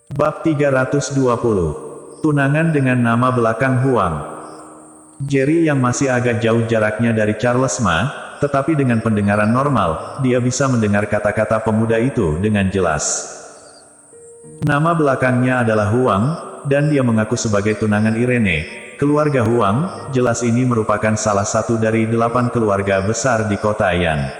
Bab 320. Tunangan dengan nama belakang Huang. Jerry yang masih agak jauh jaraknya dari Charles Ma, tetapi dengan pendengaran normal, dia bisa mendengar kata-kata pemuda itu dengan jelas. Nama belakangnya adalah Huang, dan dia mengaku sebagai tunangan Irene. Keluarga Huang, jelas ini merupakan salah satu dari 8 keluarga besar di kota Yan.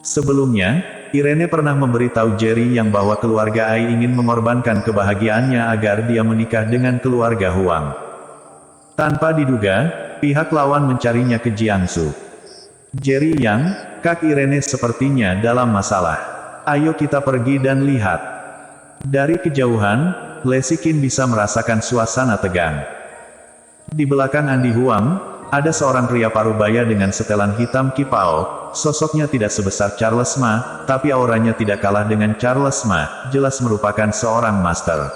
Sebelumnya, Irene pernah memberitahu Jerry yang bahwa keluarga Ai ingin mengorbankan kebahagiaannya agar dia menikah dengan keluarga Huang. Tanpa diduga, pihak lawan mencarinya ke Jiangsu. Jerry yang, Kak Irene sepertinya dalam masalah. Ayo kita pergi dan lihat. Dari kejauhan, Lesikin bisa merasakan suasana tegang. Di belakang Andi Huang, ada seorang pria parubaya dengan setelan hitam kipau. Sosoknya tidak sebesar Charles Ma, tapi auranya tidak kalah dengan Charles Ma, jelas merupakan seorang master.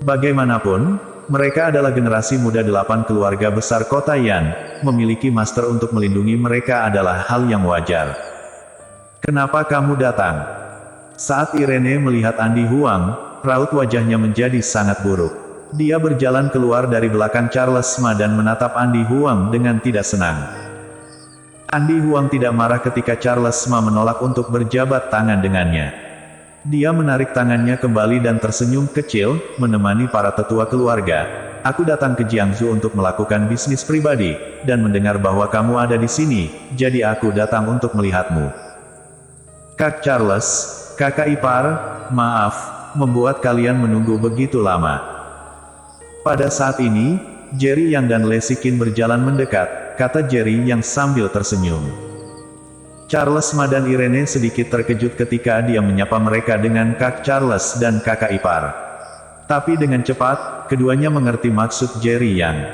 Bagaimanapun, mereka adalah generasi muda 8 keluarga besar kota Yan, memiliki master untuk melindungi mereka adalah hal yang wajar. Kenapa kamu datang? Saat Irene melihat Andi Huang, raut wajahnya menjadi sangat buruk. Dia berjalan keluar dari belakang Charles Ma dan menatap Andi Huang dengan tidak senang. Andi Huang tidak marah ketika Charles Ma menolak untuk berjabat tangan dengannya. Dia menarik tangannya kembali dan tersenyum kecil, menemani para tetua keluarga. Aku datang ke Jiangsu untuk melakukan bisnis pribadi, dan mendengar bahwa kamu ada di sini, jadi aku datang untuk melihatmu. Kak Charles, kakak ipar, maaf, membuat kalian menunggu begitu lama. Pada saat ini, Jerry Yang dan Lesikin berjalan mendekat, kata Jerry Yang sambil tersenyum. Charles Ma dan Irene sedikit terkejut ketika dia menyapa mereka dengan Kak Charles dan kakak ipar. Tapi dengan cepat, keduanya mengerti maksud Jerry Yang.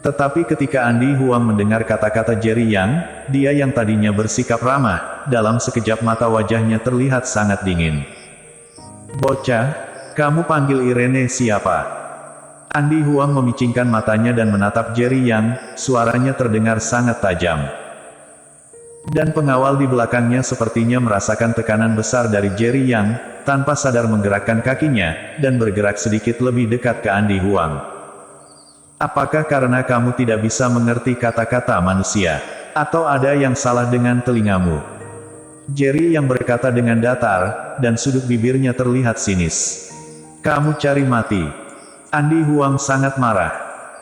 Tetapi ketika Andi Huang mendengar kata-kata Jerry Yang, dia yang tadinya bersikap ramah, dalam sekejap mata wajahnya terlihat sangat dingin. Bocah, kamu panggil Irene siapa? Andi Huang memicingkan matanya dan menatap Jerry Yang, suaranya terdengar sangat tajam. Dan pengawal di belakangnya sepertinya merasakan tekanan besar dari Jerry Yang, tanpa sadar menggerakkan kakinya, dan bergerak sedikit lebih dekat ke Andi Huang. Apakah karena kamu tidak bisa mengerti kata-kata manusia? Atau ada yang salah dengan telingamu? Jerry Yang berkata dengan datar, dan sudut bibirnya terlihat sinis. Kamu cari mati. Andi Huang sangat marah.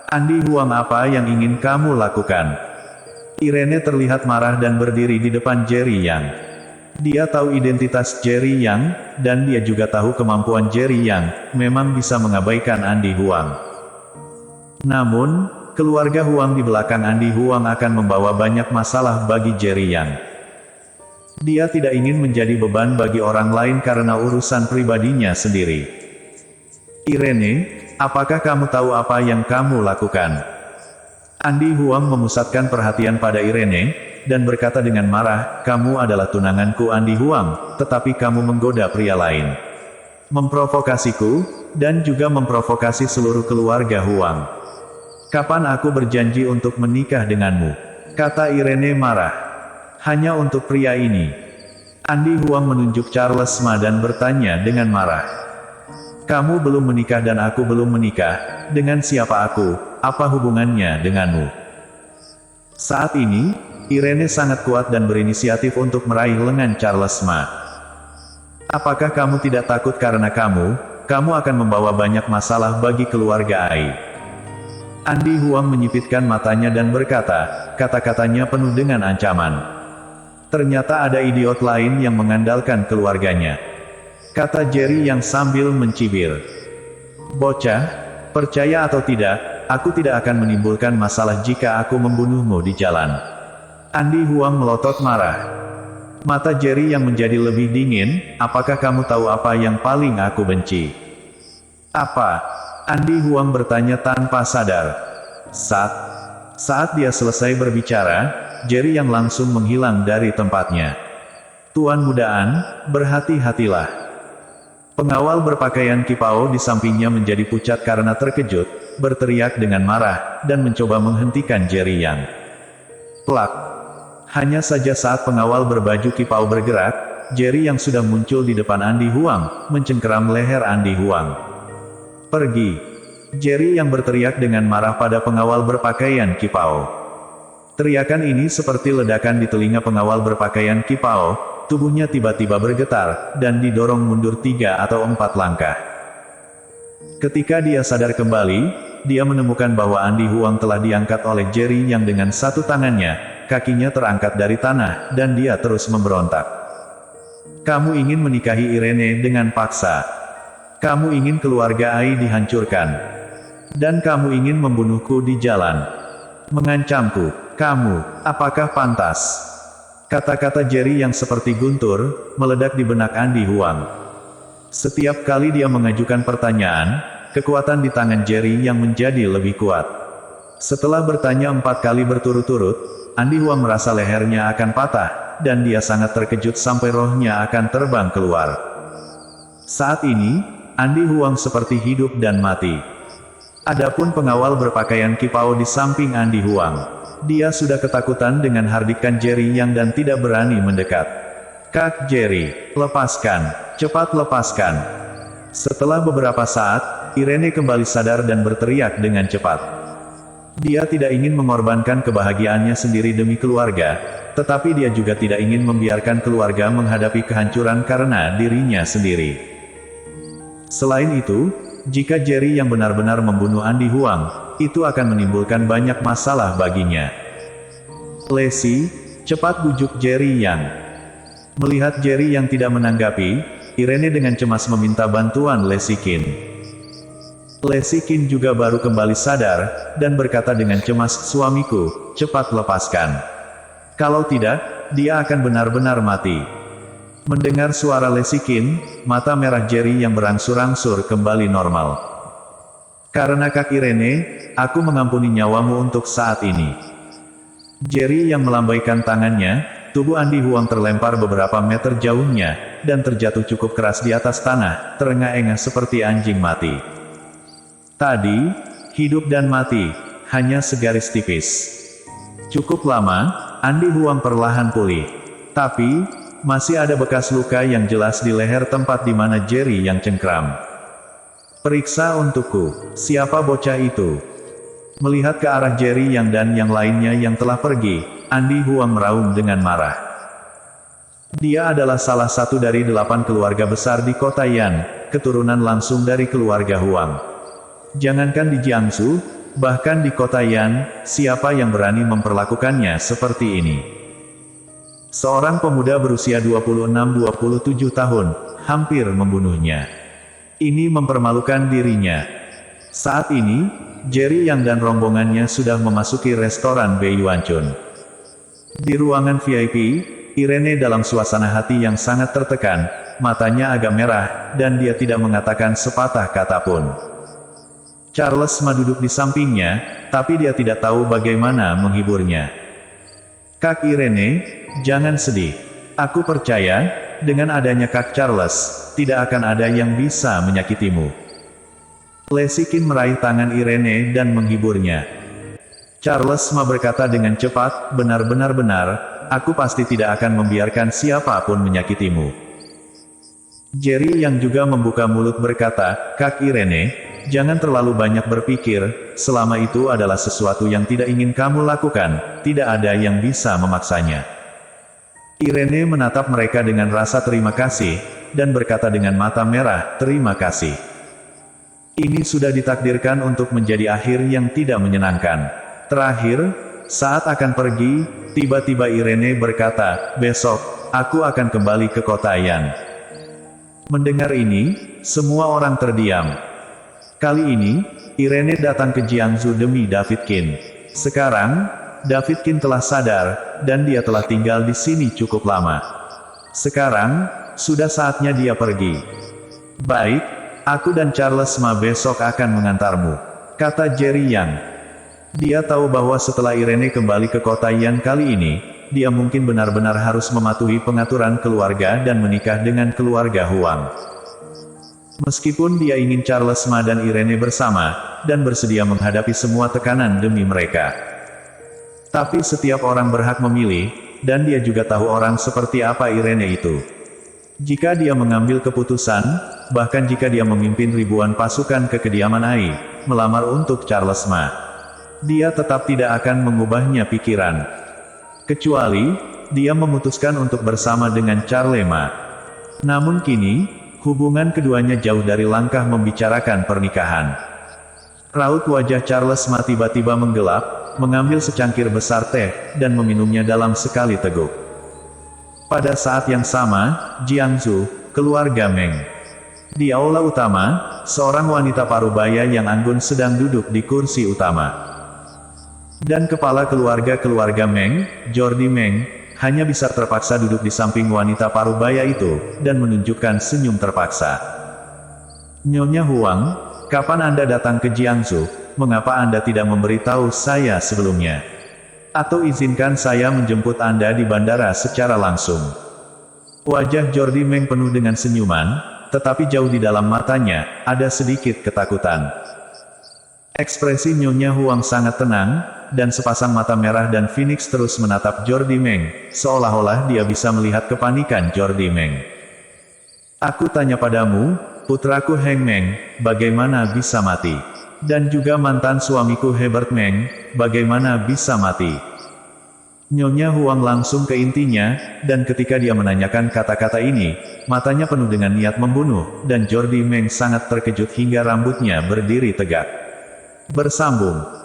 Andi Huang, apa yang ingin kamu lakukan? Irene terlihat marah dan berdiri di depan Jerry Yang. Dia tahu identitas Jerry Yang, dan dia juga tahu kemampuan Jerry Yang, memang bisa mengabaikan Andi Huang. Namun, keluarga Huang di belakang Andi Huang akan membawa banyak masalah bagi Jerry Yang. Dia tidak ingin menjadi beban bagi orang lain karena urusan pribadinya sendiri. Irene, apakah kamu tahu apa yang kamu lakukan? Andi Huang memusatkan perhatian pada Irene, dan berkata dengan marah, kamu adalah tunanganku Andi Huang, tetapi kamu menggoda pria lain. Memprovokasiku, dan juga memprovokasi seluruh keluarga Huang. Kapan aku berjanji untuk menikah denganmu? Kata Irene marah. Hanya untuk pria ini. Andi Huang menunjuk Charles Ma dan bertanya dengan marah. Kamu belum menikah dan aku belum menikah, dengan siapa aku, apa hubungannya denganmu? Saat ini, Irene sangat kuat dan berinisiatif untuk meraih lengan Charles Ma. Apakah kamu tidak takut karena kamu akan membawa banyak masalah bagi keluarga Ai? Andi Huang menyipitkan matanya dan berkata, kata-katanya penuh dengan ancaman. Ternyata ada idiot lain yang mengandalkan keluarganya. Kata Jerry Yang sambil mencibir. Bocah, percaya atau tidak, aku tidak akan menimbulkan masalah jika aku membunuhmu di jalan. Andi Huang melotot marah. Mata Jerry Yang menjadi lebih dingin, apakah kamu tahu apa yang paling aku benci? Apa? Andi Huang bertanya tanpa sadar. Saat dia selesai berbicara, Jerry Yang langsung menghilang dari tempatnya. Tuan Mudaan, berhati-hatilah. Pengawal berpakaian kipau di sampingnya menjadi pucat karena terkejut, berteriak dengan marah, dan mencoba menghentikan Jerry Yang. Plak. Hanya saja saat pengawal berbaju kipau bergerak, Jerry yang sudah muncul di depan Andy Huang, mencengkeram leher Andy Huang. "Pergi!" Jerry yang berteriak dengan marah pada pengawal berpakaian Kipao. Teriakan ini seperti ledakan di telinga pengawal berpakaian Kipao, tubuhnya tiba-tiba bergetar, dan didorong mundur 3 atau 4 langkah. Ketika dia sadar kembali, dia menemukan bahwa Andy Huang telah diangkat oleh Jerry yang dengan satu tangannya, kakinya terangkat dari tanah, dan dia terus memberontak. "Kamu ingin menikahi Irene dengan paksa. Kamu ingin keluarga Ai dihancurkan. Dan kamu ingin membunuhku di jalan. Mengancamku. Kamu, apakah pantas?" Kata-kata Jerry yang seperti guntur, meledak di benak Andy Huang. Setiap kali dia mengajukan pertanyaan, kekuatan di tangan Jerry yang menjadi lebih kuat. Setelah bertanya 4 kali berturut-turut, Andy Huang merasa lehernya akan patah, dan dia sangat terkejut sampai rohnya akan terbang keluar. Saat ini, Andy Huang seperti hidup dan mati. Adapun pengawal berpakaian Kipao di samping Andy Huang. Dia sudah ketakutan dengan hardikan Jerry yang dan tidak berani mendekat. "Kak Jerry, lepaskan. Cepat lepaskan." Setelah beberapa saat, Irene kembali sadar dan berteriak dengan cepat. Dia tidak ingin mengorbankan kebahagiaannya sendiri demi keluarga, tetapi dia juga tidak ingin membiarkan keluarga menghadapi kehancuran karena dirinya sendiri. Selain itu, jika Jerry yang benar-benar membunuh Andy Huang, itu akan menimbulkan banyak masalah baginya. "Lexi, cepat bujuk Jerry yang..." Melihat Jerry yang tidak menanggapi, Irene dengan cemas meminta bantuan Lexi Qin. Lexi Qin juga baru kembali sadar, dan berkata dengan cemas, "Suamiku, cepat lepaskan. Kalau tidak, dia akan benar-benar mati." Mendengar suara Lexi Qin, mata merah Jerry yang berangsur-angsur kembali normal. "Karena Kak Irene, aku mengampuni nyawamu untuk saat ini." Jerry yang melambaikan tangannya, tubuh Andy Huang terlempar beberapa meter jauhnya, dan terjatuh cukup keras di atas tanah, terengah-engah seperti anjing mati. Tadi, hidup dan mati, hanya segaris tipis. Cukup lama, Andy Huang perlahan pulih. Tapi, masih ada bekas luka yang jelas di leher tempat di mana Jerry yang cengkram. "Periksa untukku, siapa bocah itu?" Melihat ke arah Jerry yang dan yang lainnya yang telah pergi, Andy Huang meraung dengan marah. Dia adalah salah satu dari 8 keluarga besar di kota Yan, keturunan langsung dari keluarga Huang. Jangankan di Jiangsu, bahkan di kota Yan, siapa yang berani memperlakukannya seperti ini? Seorang pemuda berusia 26-27 tahun, hampir membunuhnya. Ini mempermalukan dirinya. Saat ini, Jerry Yang dan rombongannya sudah memasuki restoran Beiyuanchun. Di ruangan VIP, Irene dalam suasana hati yang sangat tertekan, matanya agak merah, dan dia tidak mengatakan sepatah kata pun. Charles Ma duduk di sampingnya, tapi dia tidak tahu bagaimana menghiburnya. "Kak Irene, jangan sedih. Aku percaya, dengan adanya Kak Charles, tidak akan ada yang bisa menyakitimu." Lexi Qin meraih tangan Irene dan menghiburnya. Charles Ma berkata dengan cepat, "Benar-benar benar, aku pasti tidak akan membiarkan siapapun menyakitimu." Jerry yang juga membuka mulut berkata, "Kak Irene, jangan terlalu banyak berpikir, selama itu adalah sesuatu yang tidak ingin kamu lakukan, tidak ada yang bisa memaksanya." Irene menatap mereka dengan rasa terima kasih, dan berkata dengan mata merah, "Terima kasih. Ini sudah ditakdirkan untuk menjadi akhir yang tidak menyenangkan." Terakhir, saat akan pergi, tiba-tiba Irene berkata, "Besok, aku akan kembali ke kota Yan." Mendengar ini, semua orang terdiam. Kali ini, Irene datang ke Jiangsu demi David Qin. Sekarang, David Qin telah sadar, dan dia telah tinggal di sini cukup lama. Sekarang, sudah saatnya dia pergi. "Baik, aku dan Charles Ma besok akan mengantarmu," kata Jerry Yang. Dia tahu bahwa setelah Irene kembali ke kota Yan kali ini, dia mungkin benar-benar harus mematuhi pengaturan keluarga dan menikah dengan keluarga Huang. Meskipun dia ingin Charles Ma dan Irene bersama, dan bersedia menghadapi semua tekanan demi mereka. Tapi setiap orang berhak memilih, dan dia juga tahu orang seperti apa Irene itu. Jika dia mengambil keputusan, bahkan jika dia memimpin ribuan pasukan ke kediaman Ai, melamar untuk Charles Ma, dia tetap tidak akan mengubahnya pikiran. Kecuali, dia memutuskan untuk bersama dengan Charlemagne. Namun kini, hubungan keduanya jauh dari langkah membicarakan pernikahan. Raut wajah Charlemagne tiba-tiba menggelap, mengambil secangkir besar teh, dan meminumnya dalam sekali teguk. Pada saat yang sama, Jiangsu, keluarga Meng. Di aula utama, seorang wanita parubaya yang anggun sedang duduk di kursi utama. Dan kepala keluarga Meng, Jordi Meng, hanya bisa terpaksa duduk di samping wanita parubaya itu, dan menunjukkan senyum terpaksa. Nyonya Huang, kapan Anda datang ke Jiangsu? Mengapa Anda tidak memberitahu saya sebelumnya? Atau izinkan saya menjemput Anda di bandara secara langsung. Wajah Jordi Meng penuh dengan senyuman, tetapi jauh di dalam matanya, ada sedikit ketakutan. Ekspresi Nyonya Huang sangat tenang, dan sepasang mata merah dan Phoenix terus menatap Jordi Meng, seolah-olah dia bisa melihat kepanikan Jordi Meng. Aku tanya padamu, putraku Heng Meng, bagaimana bisa mati? Dan juga mantan suamiku Hebert Meng, bagaimana bisa mati? Nyonya Huang langsung ke intinya, dan ketika dia menanyakan kata-kata ini, matanya penuh dengan niat membunuh, dan Jordi Meng sangat terkejut hingga rambutnya berdiri tegak. Bersambung.